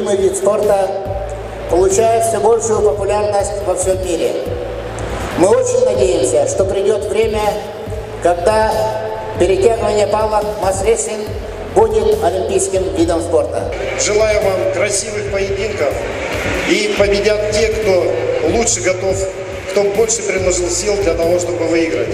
любимый вид спорта получает все большую популярность во всем мире. Мы очень надеемся, что придет время, когда перетягивание палок масс-рестлинг будет олимпийским видом спорта. Желаю вам красивых поединков, и победят те, кто лучше готов, кто больше приложил сил для того, чтобы выиграть.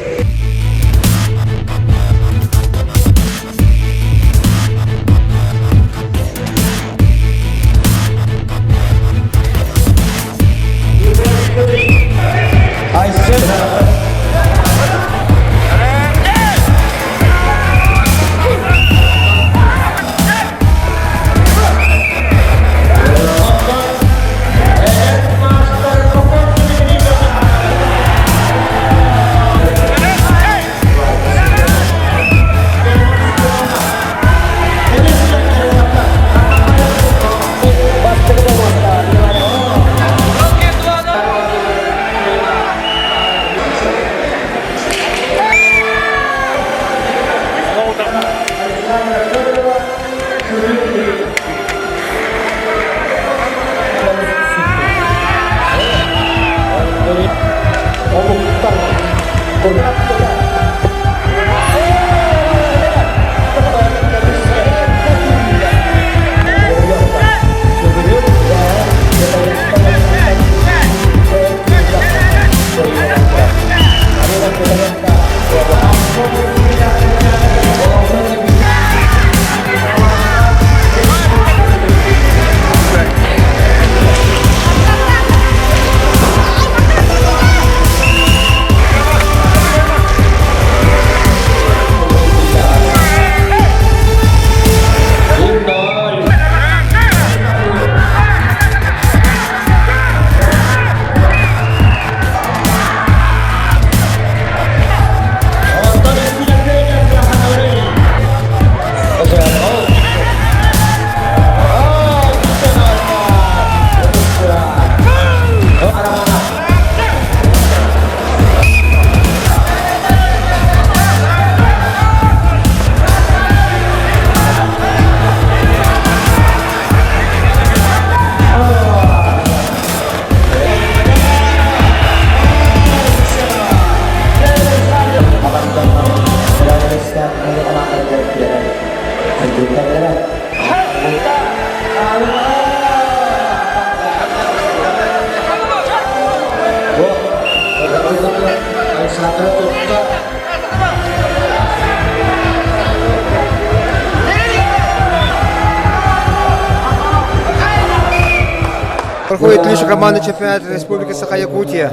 Проходит лишь командный чемпионат Республики Саха-Якутия.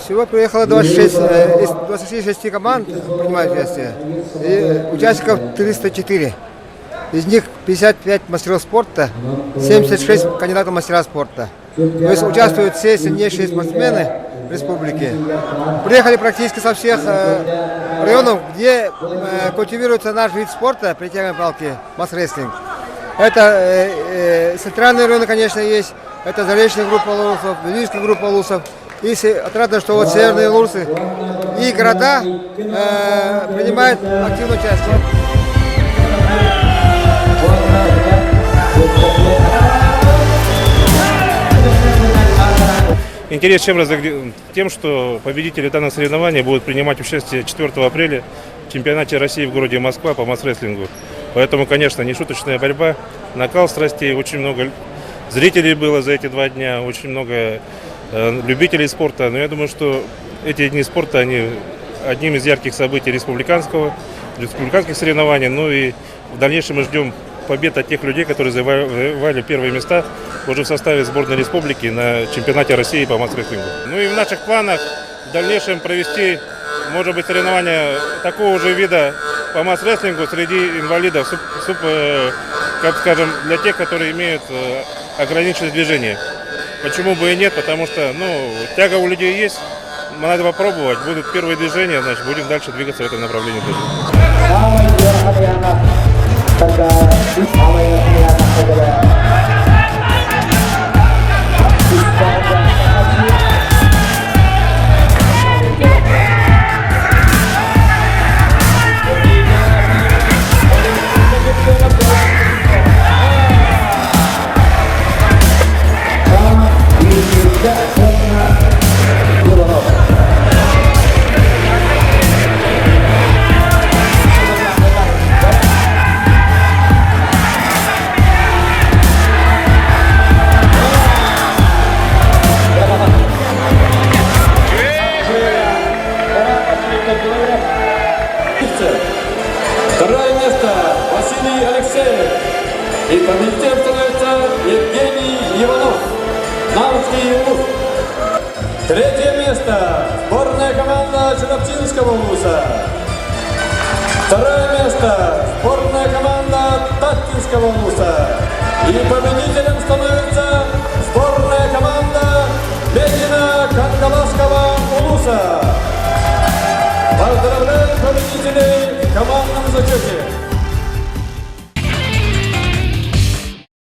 Всего приехало 26 команд принимают участие. И участников 304. Из них 55 мастеров спорта, 76 кандидатов в мастера спорта. То есть участвуют все сильнейшие спортсмены республики. Приехали практически со всех районов, где культивируется наш вид спорта, притягивание палки, масс-рестлинг. Это центральные районы, конечно, есть. Это Заречная группа Лурсов, Великая группа Лурсов. И отрадно, что вот северные Лурсы и города принимают активное участие. Интерес тем, что победители данных соревнований будут принимать участие 4 апреля в чемпионате России в городе Москва по масс-рестлингу. Поэтому, конечно, нешуточная борьба, накал страстей, очень много зрителей было за эти 2 дня, очень много любителей спорта. Но я думаю, что эти дни спорта, они одним из ярких событий республиканских соревнований. Ну и в дальнейшем мы ждем побед от тех людей, которые завоевали первые места уже в составе сборной республики на чемпионате России по масс-рестлингу. Ну и в наших планах в дальнейшем провести, может быть, соревнования такого же вида по масс-рестлингу среди инвалидов, как скажем, для тех, которые имеют ограниченное движение. Почему бы и нет, потому что тяга у людей есть, надо попробовать, будут первые движения, значит, будем дальше двигаться в этом направлении. Наурский улус. Третье место сборная команда Черноптинского улуса. Второе место сборная команда Таттинского улуса. И победителем становится сборная команда Бекина-Кангаласского улуса. Поздравляем победителей в командном зачете!